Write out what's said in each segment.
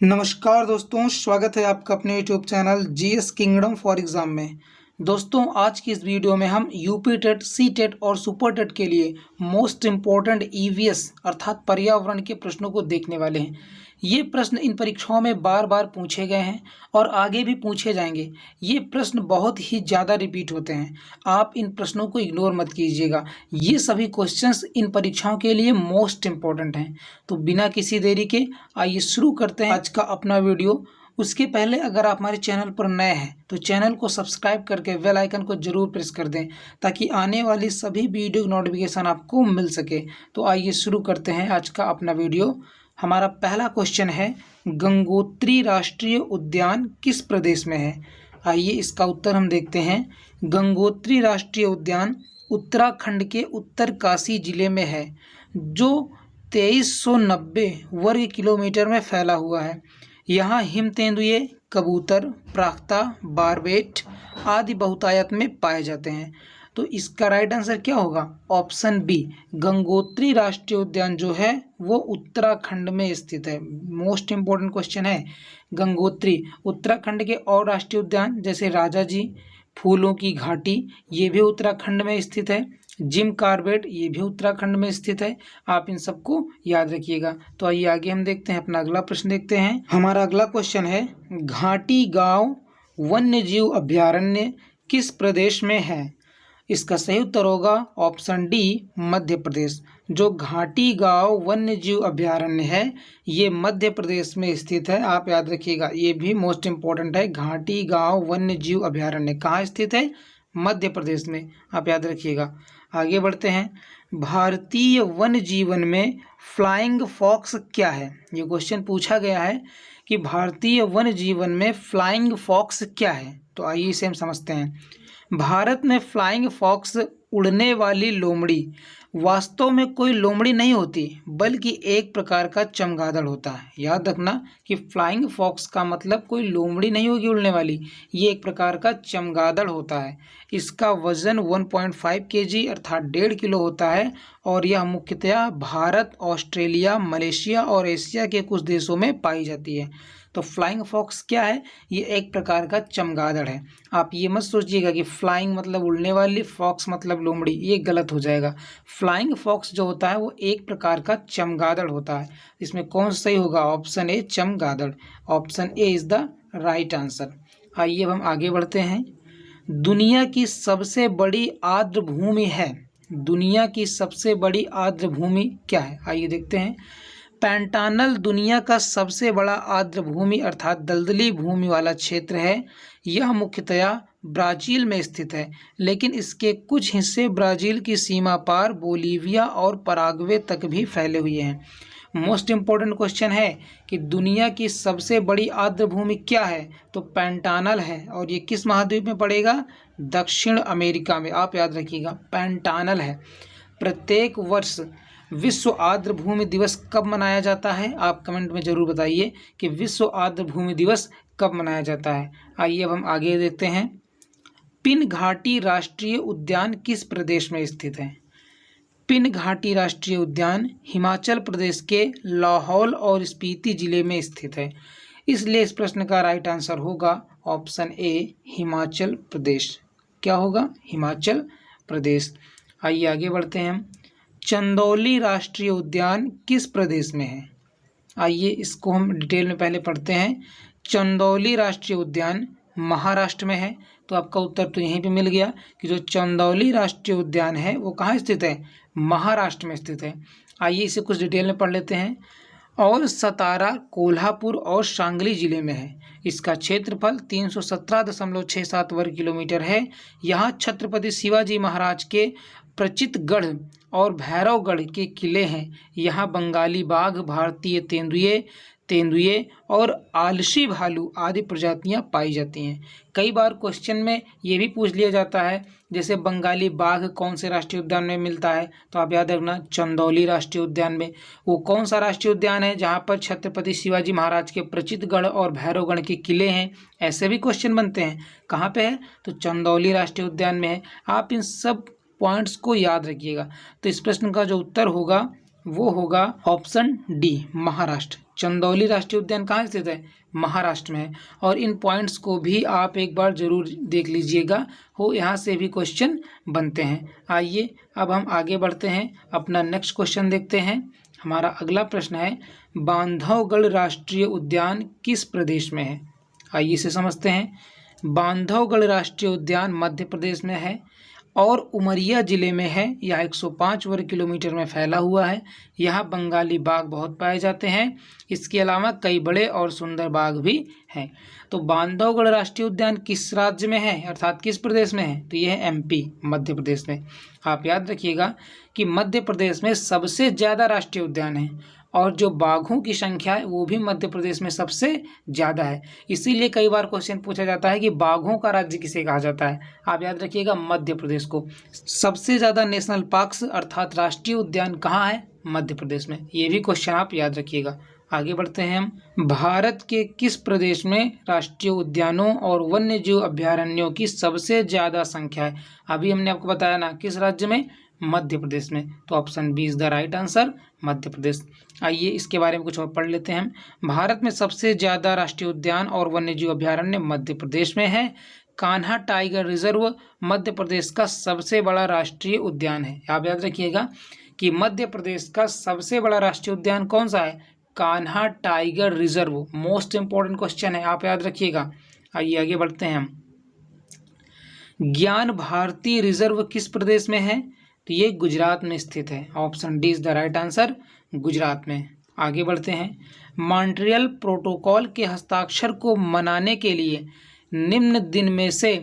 नमस्कार दोस्तों, स्वागत है आपका अपने YouTube channel GS kingdom for exam में। दोस्तों, आज की इस वीडियो में हम यूपी टेट, सी टेट और सुपर टेट के लिए मोस्ट इम्पॉर्टेंट ईवीएस अर्थात पर्यावरण के प्रश्नों को देखने वाले हैं। ये प्रश्न इन परीक्षाओं में बार बार पूछे गए हैं और आगे भी पूछे जाएंगे। ये प्रश्न बहुत ही ज़्यादा रिपीट होते हैं। आप इन प्रश्नों को इग्नोर मत कीजिएगा। ये सभी क्वेश्चंस इन परीक्षाओं के लिए मोस्ट इम्पॉर्टेंट हैं। तो बिना किसी देरी के आइए शुरू करते हैं आज का अपना वीडियो। उसके पहले अगर आप हमारे चैनल पर नए हैं तो चैनल को सब्सक्राइब करके बेल आइकन को जरूर प्रेस कर दें ताकि आने वाली सभी वीडियो नोटिफिकेशन आपको मिल सके। तो आइए शुरू करते हैं आज का अपना वीडियो। हमारा पहला क्वेश्चन है, गंगोत्री राष्ट्रीय उद्यान किस प्रदेश में है? आइए इसका उत्तर हम देखते हैं। गंगोत्री राष्ट्रीय उद्यान उत्तराखंड के उत्तरकाशी जिले में है, जो 2390 वर्ग किलोमीटर में फैला हुआ है। यहाँ हिम तेंदुए, कबूतर, प्राख्ता, बारबेट आदि बहुतायत में पाए जाते हैं। तो इसका राइट आंसर क्या होगा? ऑप्शन बी, गंगोत्री राष्ट्रीय उद्यान जो है वो उत्तराखंड में स्थित है। मोस्ट इम्पोर्टेंट क्वेश्चन है। गंगोत्री उत्तराखंड के और राष्ट्रीय उद्यान जैसे राजा जी, फूलों की घाटी, ये भी उत्तराखंड में स्थित है। जिम कॉर्बेट, ये भी उत्तराखंड में स्थित है। आप इन सबको याद रखिएगा। तो आइए आगे हम देखते हैं, अपना अगला प्रश्न देखते हैं। हमारा अगला क्वेश्चन है, घाटी गांव वन्य जीव अभयारण्य किस प्रदेश में है? इसका सही उत्तर होगा ऑप्शन डी, मध्य प्रदेश। जो घाटी गांव वन्य जीव अभयारण्य है ये मध्य प्रदेश में स्थित है। आप याद रखिएगा, ये भी मोस्ट इम्पोर्टेंट है। घाटी गांव वन्य जीव अभयारण्य कहाँ स्थित है? मध्य प्रदेश में। आप याद रखिएगा। आगे बढ़ते हैं। भारतीय वन्य जीवन में फ्लाइंग फॉक्स क्या है? ये क्वेश्चन पूछा गया है कि भारतीय वन्य जीवन में फ्लाइंग फॉक्स क्या है। तो आइए इसे हम समझते हैं। भारत में फ्लाइंग फॉक्स उड़ने वाली लोमड़ी वास्तव में कोई लोमड़ी नहीं होती बल्कि एक प्रकार का चमगादड़ होता है। याद रखना कि फ्लाइंग फॉक्स का मतलब कोई लोमड़ी नहीं होगी उड़ने वाली, ये एक प्रकार का चमगादड़ होता है। इसका वजन 1.5 kg अर्थात 1.5 किलो होता है और यह मुख्यतया भारत, ऑस्ट्रेलिया, मलेशिया और एशिया के कुछ देशों में पाई जाती है। तो फ्लाइंग फॉक्स क्या है? ये एक प्रकार का चमगादड़ है। आप ये मत सोचिएगा कि फ्लाइंग मतलब उड़ने वाली, फॉक्स मतलब लोमड़ी, ये गलत हो जाएगा। फ्लाइंग फॉक्स जो होता है वो एक प्रकार का चमगादड़ होता है। इसमें कौन सही होगा? ऑप्शन ए, चमगादड़। Option A is the right answer. आइए अब हम आगे बढ़ते हैं। दुनिया की सबसे बड़ी आर्द्र भूमि है। दुनिया की सबसे बड़ी आर्द्र भूमि क्या है? आइए देखते हैं। पैंटानल दुनिया का सबसे बड़ा आर्द्र भूमि अर्थात दलदली भूमि वाला क्षेत्र है। यह मुख्यतया ब्राज़ील में स्थित है, लेकिन इसके कुछ हिस्से ब्राज़ील की सीमा पार बोलीविया और पराग्वे तक भी फैले हुए हैं। मोस्ट इम्पोर्टेंट क्वेश्चन है कि दुनिया की सबसे बड़ी आर्द्र भूमि क्या है? तो पैंटानल है और ये किस महाद्वीप में पड़ेगा? दक्षिण अमेरिका में। आप याद रखिएगा, पैंटानल है। प्रत्येक वर्ष विश्व आर्द्र भूमि दिवस कब मनाया जाता है? आप कमेंट में ज़रूर बताइए कि विश्व आर्द्र भूमि दिवस कब मनाया जाता है। आइए अब हम आगे देखते हैं। पिन घाटी राष्ट्रीय उद्यान किस प्रदेश में स्थित है? पिन घाटी राष्ट्रीय उद्यान हिमाचल प्रदेश के लाहौल और स्पीति जिले में स्थित है। इसलिए इस प्रश्न का राइट आंसर होगा ऑप्शन ए, हिमाचल प्रदेश। क्या होगा? हिमाचल प्रदेश। आइए आगे बढ़ते हैं हम। चंदौली राष्ट्रीय उद्यान किस प्रदेश में है? आइए इसको हम डिटेल में पहले पढ़ते हैं। चंदौली राष्ट्रीय उद्यान महाराष्ट्र में है। तो आपका उत्तर तो यहीं पे मिल गया कि जो चंदौली राष्ट्रीय उद्यान है वो कहाँ स्थित है? महाराष्ट्र में स्थित है। आइए इसे कुछ डिटेल में पढ़ लेते हैं। और सतारा, कोल्हापुर और सांगली जिले में है। इसका क्षेत्रफल 317.67 वर्ग किलोमीटर है। यहाँ छत्रपति शिवाजी महाराज के प्रचितगढ़ और भैरवगढ़ के किले हैं। यहाँ बंगाली बाघ, भारतीय तेंदुए और आलसी भालू आदि प्रजातियाँ पाई जाती हैं। कई बार क्वेश्चन में ये भी पूछ लिया जाता है, जैसे बंगाली बाघ कौन से राष्ट्रीय उद्यान में मिलता है? तो आप याद रखना, चंदौली राष्ट्रीय उद्यान में। वो कौन सा राष्ट्रीय उद्यान है जहाँ पर छत्रपति शिवाजी महाराज के प्रचितगढ़ और भैरवगढ़ के किले हैं? ऐसे भी क्वेश्चन बनते हैं। कहाँ पे है? तो चंदौली राष्ट्रीय उद्यान में है। आप इन सब पॉइंट्स को याद रखिएगा। तो इस प्रश्न का जो उत्तर होगा वो होगा ऑप्शन डी, महाराष्ट्र। चंदौली राष्ट्रीय उद्यान कहाँ स्थित है? महाराष्ट्र में है। और इन पॉइंट्स को भी आप एक बार जरूर देख लीजिएगा, हो यहाँ से भी क्वेश्चन बनते हैं। आइए अब हम आगे बढ़ते हैं, अपना नेक्स्ट क्वेश्चन देखते हैं। हमारा अगला प्रश्न है, बांधवगढ़ राष्ट्रीय उद्यान किस प्रदेश में है? आइए इसे समझते हैं। बांधवगढ़ राष्ट्रीय उद्यान मध्य प्रदेश में है और उमरिया जिले में है। यह 105 वर्ग किलोमीटर में फैला हुआ है। यहाँ बंगाली बाघ बहुत पाए जाते हैं। इसके अलावा कई बड़े और सुंदर बाघ भी हैं। तो बांधवगढ़ राष्ट्रीय उद्यान किस राज्य में है, अर्थात किस प्रदेश में है? तो यह है एमपी, मध्य प्रदेश में। आप याद रखिएगा कि मध्य प्रदेश में सबसे ज़्यादा राष्ट्रीय उद्यान है और जो बाघों की संख्या है वो भी मध्य प्रदेश में सबसे ज़्यादा है। इसीलिए कई बार क्वेश्चन पूछा जाता है कि बाघों का राज्य किसे कहा जाता है। आप याद रखिएगा मध्य प्रदेश को। सबसे ज़्यादा नेशनल पार्क्स अर्थात राष्ट्रीय उद्यान कहाँ है? मध्य प्रदेश में। ये भी क्वेश्चन आप याद रखिएगा। आगे बढ़ते हैं हम। भारत के किस प्रदेश में राष्ट्रीय उद्यानों और वन्य जीव अभ्यारण्यों की सबसे ज़्यादा संख्या है? अभी हमने आपको बताया ना, किस राज्य में? मध्य प्रदेश में। तो option B is the right answer, Madhya Pradesh. आइए इसके बारे में कुछ और पढ़ लेते हैं। भारत में सबसे ज़्यादा राष्ट्रीय उद्यान और वन्यजीव अभ्यारण्य मध्य प्रदेश में है। कान्हा टाइगर रिजर्व मध्य प्रदेश का सबसे बड़ा राष्ट्रीय उद्यान है। आप याद रखिएगा कि मध्य प्रदेश का सबसे बड़ा राष्ट्रीय उद्यान कौन सा है? Kanha tiger reserve. Most important question है, आप याद रखिएगा। आइए आगे बढ़ते हैं हम। ज्ञान भारती रिजर्व किस प्रदेश में है? तो ये गुजरात में स्थित है। Option D is the right answer, Gujarat में। आगे बढ़ते हैं। मॉन्ट्रियल प्रोटोकॉल के हस्ताक्षर को मनाने के लिए निम्न दिन में से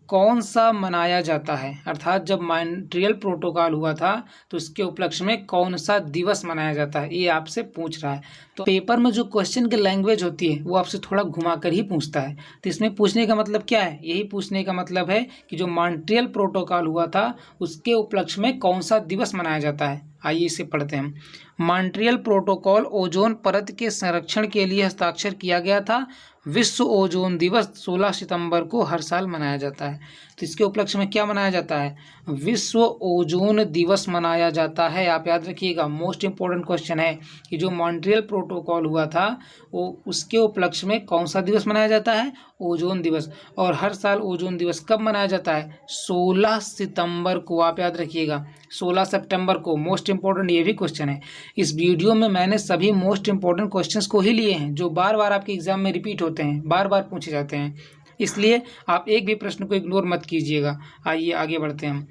कौन सा मनाया जाता है? अर्थात जब मॉन्ट्रियल प्रोटोकॉल हुआ था तो उसके उपलक्ष्य में कौन सा दिवस मनाया जाता है, ये आपसे पूछ रहा है। तो पेपर में जो क्वेश्चन की लैंग्वेज होती है वो आपसे थोड़ा घुमा कर ही पूछता है। तो इसमें पूछने का मतलब क्या है? यही पूछने का मतलब है कि जो मॉन्ट्रियल प्रोटोकॉल हुआ था उसके उपलक्ष्य में कौन सा दिवस मनाया जाता है। आइए इसे पढ़ते हैं। मॉन्ट्रियल प्रोटोकॉल ओजोन परत के संरक्षण के लिए हस्ताक्षर किया गया था। विश्व ओजोन दिवस 16 सितंबर को हर साल मनाया जाता है। तो इसके उपलक्ष्य में क्या मनाया जाता है? विश्व ओजोन दिवस मनाया जाता है। आप याद रखिएगा, मोस्ट इंपॉर्टेंट क्वेश्चन है कि जो मॉन्ट्रियल प्रोटोकॉल हुआ था वो उसके उपलक्ष्य में कौन सा दिवस मनाया जाता है? ओजोन दिवस। और हर साल ओजोन दिवस कब मनाया जाता है? 16 सितंबर को। आप याद रखिएगा 16 सितंबर को। मोस्ट इंपॉर्टेंट ये भी क्वेश्चन है। इस वीडियो में मैंने सभी मोस्ट इंपॉर्टेंट क्वेश्चंस को ही लिए हैं जो बार बार आपके एग्जाम में रिपीट होते हैं, बार बार पूछे जाते हैं। इसलिए आप एक भी प्रश्न को इग्नोर मत कीजिएगा। आइए आगे बढ़ते हैं हम।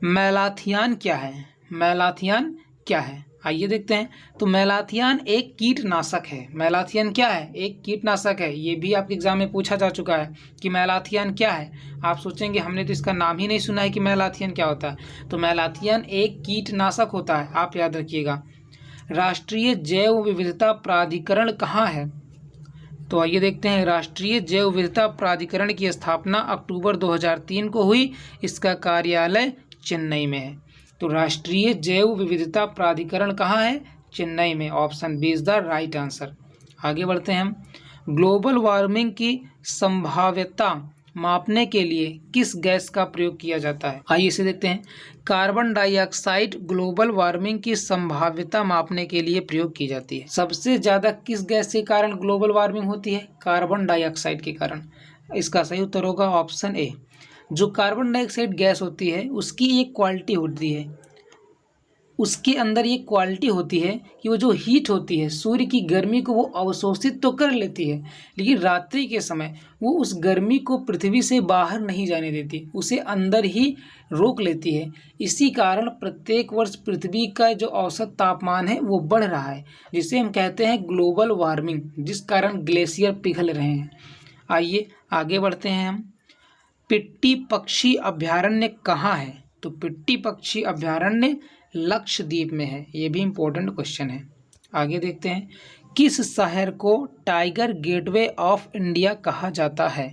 मैलाथियन क्या है? मैलाथियन क्या है? आइए देखते हैं। तो मैलाथियन एक कीटनाशक है। मैलाथियन क्या है? एक कीटनाशक है। ये भी आपके एग्जाम में पूछा जा चुका है कि मैलाथियन क्या है। आप सोचेंगे हमने तो इसका नाम ही नहीं सुना है कि मैलाथियन क्या होता है। तो मैलाथियन एक कीटनाशक होता है, आप याद रखिएगा। राष्ट्रीय जैव विविधता प्राधिकरण कहाँ है? तो आइए देखते हैं। राष्ट्रीय जैव विविधता प्राधिकरण की स्थापना अक्टूबर 2003 को हुई। इसका कार्यालय चेन्नई में है। तो राष्ट्रीय जैव विविधता प्राधिकरण कहाँ है? चेन्नई में। Option B is the right answer. आगे बढ़ते हैं हम। ग्लोबल वार्मिंग की संभाव्यता मापने के लिए किस गैस का प्रयोग किया जाता है? आइए इसे देखते हैं। कार्बन डाइऑक्साइड ग्लोबल वार्मिंग की संभाव्यता मापने के लिए प्रयोग की जाती है। सबसे ज़्यादा किस गैस के कारण ग्लोबल वार्मिंग होती है? कार्बन डाइऑक्साइड के कारण। इसका सही उत्तर होगा ऑप्शन ए। जो कार्बन डाइऑक्साइड गैस होती है उसकी एक क्वालिटी होती है, उसके अंदर ये क्वालिटी होती है कि वो जो हीट होती है, सूर्य की गर्मी को वो अवशोषित तो कर लेती है, लेकिन रात्रि के समय वो उस गर्मी को पृथ्वी से बाहर नहीं जाने देती, उसे अंदर ही रोक लेती है। इसी कारण प्रत्येक वर्ष पृथ्वी का जो औसत तापमान है वो बढ़ रहा है, जिसे हम कहते हैं ग्लोबल वार्मिंग, जिस कारण ग्लेशियर पिघल रहे हैं। आइए आगे बढ़ते हैं हम। पिट्टी पक्षी अभ्यारण्य कहाँ है? तो पिट्टी पक्षी अभ्यारण्य लक्षद्वीप में है। ये भी इम्पोर्टेंट क्वेश्चन है। आगे देखते हैं। किस शहर को टाइगर गेटवे ऑफ इंडिया कहा जाता है?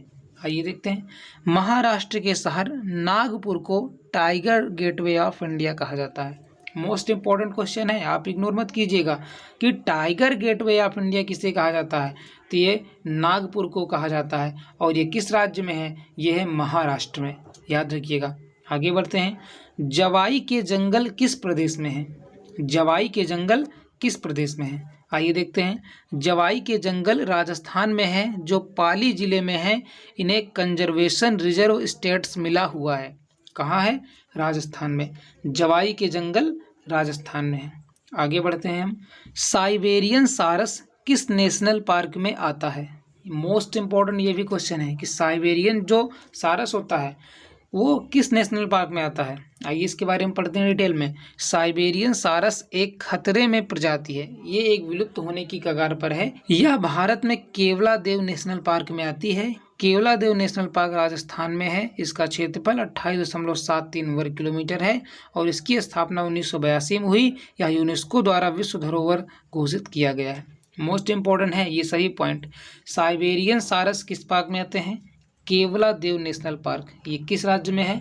आइए देखते हैं। महाराष्ट्र के शहर नागपुर को टाइगर गेटवे ऑफ इंडिया कहा जाता है। मोस्ट इंपॉर्टेंट क्वेश्चन है, आप इग्नोर मत कीजिएगा कि टाइगर गेटवे ऑफ इंडिया किसे कहा जाता है। तो ये नागपुर को कहा जाता है और ये किस राज्य में है? ये है महाराष्ट्र में, याद रखिएगा। आगे बढ़ते हैं। जवाई के जंगल किस प्रदेश में है? जवाई के जंगल किस प्रदेश में है? आइए देखते हैं। जवाई के जंगल राजस्थान में है, जो पाली जिले में है। इन्हें कंजर्वेशन रिजर्व स्टेटस मिला हुआ है। कहाँ है? राजस्थान में। जवाई के जंगल राजस्थान में है। आगे बढ़ते हैं हम। साइबेरियन सारस किस नेशनल पार्क में आता है? मोस्ट इम्पोर्टेंट ये भी क्वेश्चन है कि साइबेरियन जो सारस होता है वो किस नेशनल पार्क में आता है। आइए इसके बारे में पढ़ते हैं डिटेल में। साइबेरियन सारस एक खतरे में प्रजाति है। ये एक विलुप्त होने की कगार पर है। यह भारत में केवलादेव नेशनल पार्क में आती है। केवलादेव नेशनल पार्क राजस्थान में है। इसका क्षेत्रफल 28.73 वर्ग किलोमीटर है और इसकी स्थापना 1982 में हुई। यह यूनेस्को द्वारा विश्व धरोहर घोषित किया गया है। मोस्ट इम्पोर्टेंट है ये सही पॉइंट। साइबेरियन सारस किस पार्क में आते हैं? Keoladeo national park. ये किस राज्य में है?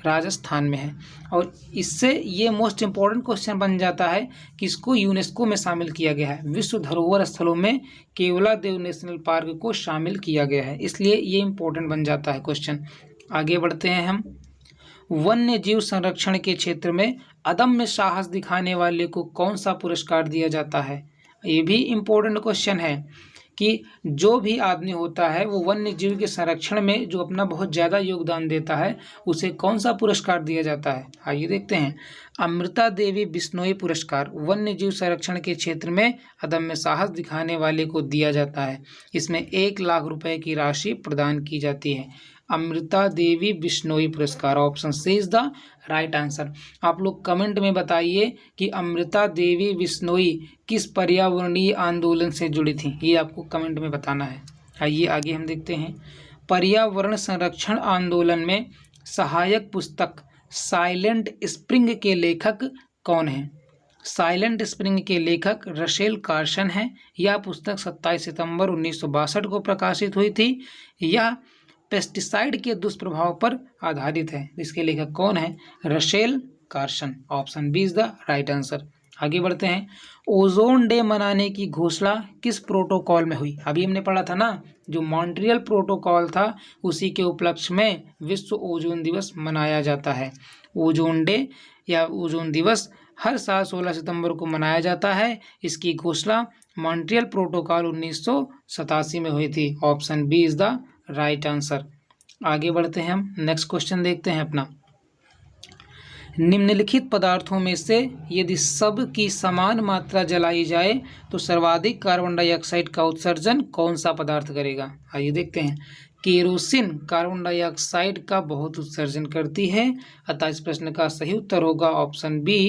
राजस्थान में है। और इससे ये मोस्ट इम्पोर्टेंट क्वेश्चन बन जाता है कि इसको यूनेस्को में शामिल किया गया है। विश्व धरोहर स्थलों में केवलादेव नेशनल पार्क को शामिल किया गया है, इसलिए ये इम्पोर्टेंट बन जाता है क्वेश्चन। आगे बढ़ते हैं हम। वन्य जीव संरक्षण के क्षेत्र में अदम्य साहस दिखाने वाले को कौन सा पुरस्कार दिया जाता है? ये भी इम्पोर्टेंट क्वेश्चन है कि जो भी आदमी होता है वो वन्य जीव के संरक्षण में जो अपना बहुत ज़्यादा योगदान देता है उसे कौन सा पुरस्कार दिया जाता है? आइए देखते हैं। अमृता देवी बिश्नोई पुरस्कार वन्य जीव संरक्षण के क्षेत्र में अदम्य साहस दिखाने वाले को दिया जाता है। इसमें 1 लाख रुपए की राशि प्रदान की जाती है। अमृता देवी बिश्नोई पुरस्कार, option C is the right answer. आप लोग कमेंट में बताइए कि अमृता देवी बिश्नोई किस पर्यावरणीय आंदोलन से जुड़ी थी, ये आपको कमेंट में बताना है। आइए आगे हम देखते हैं। पर्यावरण संरक्षण आंदोलन में सहायक पुस्तक साइलेंट स्प्रिंग के लेखक कौन हैं? साइलेंट स्प्रिंग के लेखक रसेल कार्सन हैं। यह पुस्तक 27 सितंबर 1962 को प्रकाशित हुई थी। यह पेस्टिसाइड के दुष्प्रभाव पर आधारित है। इसके लेखक कौन है? Rachel Carson. Option B is the right answer. आगे बढ़ते हैं। ओजोन डे मनाने की घोषणा किस प्रोटोकॉल में हुई? अभी हमने पढ़ा था ना, जो मॉन्ट्रियल प्रोटोकॉल था उसी के उपलक्ष्य में विश्व ओजोन दिवस मनाया जाता है। ओजोन डे या ओजोन दिवस हर साल 16 सितंबर को मनाया जाता है। इसकी घोषणा मॉन्ट्रियल प्रोटोकॉल 1987 में हुई थी। Option B is the right answer. आगे बढ़ते हैं हम। नेक्स्ट क्वेश्चन देखते हैं अपना। निम्नलिखित पदार्थों में से यदि सब की समान मात्रा जलाई जाए तो सर्वाधिक कार्बन डाइऑक्साइड का उत्सर्जन कौन सा पदार्थ करेगा? आइए देखते हैं। केरोसिन कार्बन डाइऑक्साइड का बहुत उत्सर्जन करती है, अतः इस प्रश्न का सही उत्तर होगा ऑप्शन बी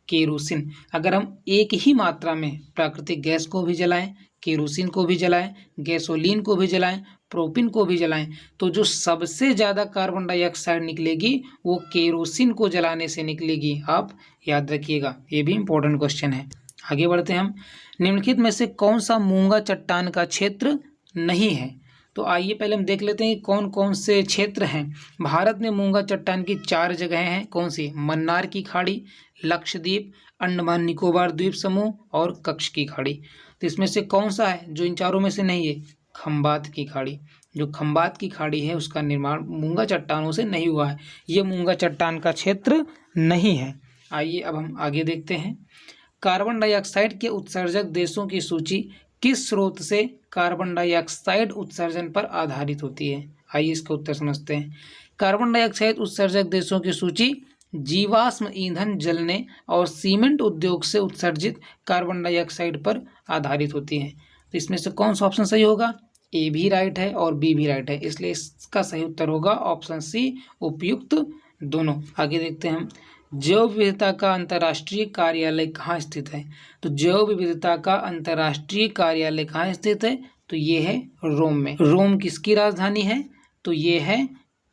केरोसिन। अगर हम एक ही मात्रा में प्राकृतिक गैस को भी जलाएं, केरोसिन को भी जलाएं, गैसोलीन को भी जलाएं, प्रोपिन को भी जलाएं, तो जो सबसे ज़्यादा कार्बन डाइऑक्साइड निकलेगी वो केरोसिन को जलाने से निकलेगी। आप याद रखिएगा, ये भी इम्पोर्टेंट क्वेश्चन है। आगे बढ़ते हैं हम। निम्नलिखित में से कौन सा मूंगा चट्टान का क्षेत्र नहीं है? तो आइए पहले हम देख लेते हैं कि कौन कौन से क्षेत्र हैं। भारत में मूंगा चट्टान की 4 जगहें हैं। कौन सी? मन्नार की खाड़ी, लक्षद्वीप, अंडमान निकोबार द्वीप समूह और कच्छ की खाड़ी। तो इसमें से कौन सा है जो इन चारों में से नहीं है? खंबात की खाड़ी। जो खंबात की खाड़ी है उसका निर्माण मूंगा चट्टानों से नहीं हुआ है। ये मूंगा चट्टान का क्षेत्र नहीं है। आइए अब हम आगे देखते हैं। कार्बन डाइऑक्साइड के उत्सर्जक देशों की सूची किस स्रोत से कार्बन डाइऑक्साइड उत्सर्जन पर आधारित होती है? आइए इसका उत्तर समझते हैं। कार्बन डाइऑक्साइड उत्सर्जक देशों की सूची जीवाश्म ईंधन जलने और सीमेंट उद्योग से उत्सर्जित कार्बन डाइऑक्साइड पर आधारित होती है। तो इसमें से कौन सा ऑप्शन सही होगा? ए भी राइट है और बी भी राइट है, इसलिए इसका सही उत्तर होगा ऑप्शन सी उपयुक्त दोनों। आगे देखते हैं हम। जैव विविधता का अंतर्राष्ट्रीय कार्यालय कहाँ स्थित है? तो जैव विविधता का अंतर्राष्ट्रीय कार्यालय कहाँ स्थित है? तो ये है रोम में। रोम किसकी राजधानी है? तो ये है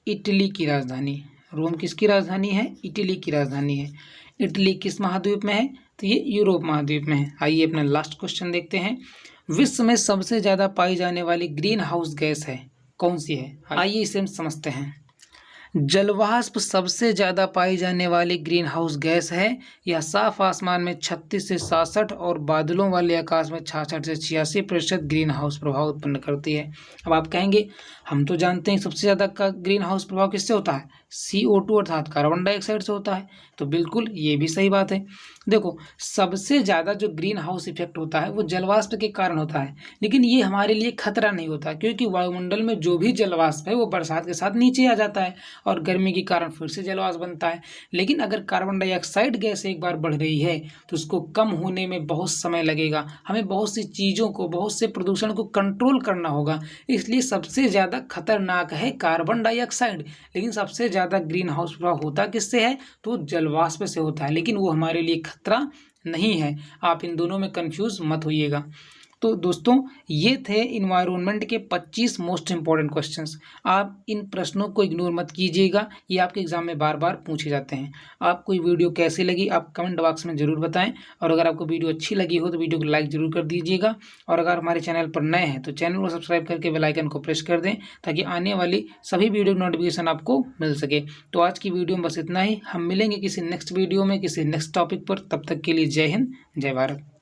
इटली की राजधानी। रोम किसकी राजधानी है? इटली की राजधानी है। इटली किस महाद्वीप में है? तो ये यूरोप महाद्वीप में है। आइए अपना लास्ट क्वेश्चन देखते हैं। विश्व में सबसे ज़्यादा पाई जाने वाली ग्रीन हाउस गैस है कौन सी है? आइए इसे हम समझते हैं। जलवाष्प सबसे ज़्यादा पाई जाने वाली ग्रीन हाउस गैस है। यह साफ आसमान में 36 से 66 और बादलों वाले आकाश में 66 से 86% ग्रीन हाउस प्रभाव उत्पन्न करती है। अब आप कहेंगे हम तो जानते हैं सबसे ज़्यादा का ग्रीन हाउस प्रभाव किससे होता है? CO2 अर्थात कार्बन डाइऑक्साइड से होता है। तो बिल्कुल ये भी सही बात है। देखो, सबसे ज़्यादा जो ग्रीन हाउस इफेक्ट होता है वो जलवाष्प के कारण होता है, लेकिन ये हमारे लिए खतरा नहीं होता, क्योंकि वायुमंडल में जो भी जलवाष्प है वो बरसात के साथ नीचे आ जाता है और गर्मी के कारण फिर से जलवाष्प बनता है। लेकिन अगर कार्बन डाइऑक्साइड गैस एक बार बढ़ रही है तो उसको कम होने में बहुत समय लगेगा। हमें बहुत सी चीज़ों को, बहुत से प्रदूषण को कंट्रोल करना होगा। इसलिए सबसे ज़्यादा खतरनाक है कार्बन डाइऑक्साइड। लेकिन सबसे ज़्यादा ग्रीन हाउस प्रभाव होता किससे है? तो जलवाष्प से होता है, लेकिन वो हमारे लिए खतरा नहीं है। आप इन दोनों में कंफ्यूज मत होइएगा। तो दोस्तों, ये थे इन्वायरमेंट के 25 मोस्ट इंपॉर्टेंट क्वेश्चंस। आप इन प्रश्नों को इग्नोर मत कीजिएगा, ये आपके एग्जाम में बार बार पूछे जाते हैं। आपको ये वीडियो कैसी लगी आप कमेंट बॉक्स में ज़रूर बताएं, और अगर आपको वीडियो अच्छी लगी हो तो वीडियो को लाइक ज़रूर कर दीजिएगा। और अगर हमारे चैनल पर नए हैं तो चैनल को सब्सक्राइब करके बेल आइकन को प्रेस कर दें, ताकि आने वाली सभी वीडियो नोटिफिकेशन आपको मिल सके। तो आज की वीडियो में बस इतना ही। हम मिलेंगे किसी नेक्स्ट वीडियो में किसी नेक्स्ट टॉपिक पर। तब तक के लिए जय हिंद, जय भारत।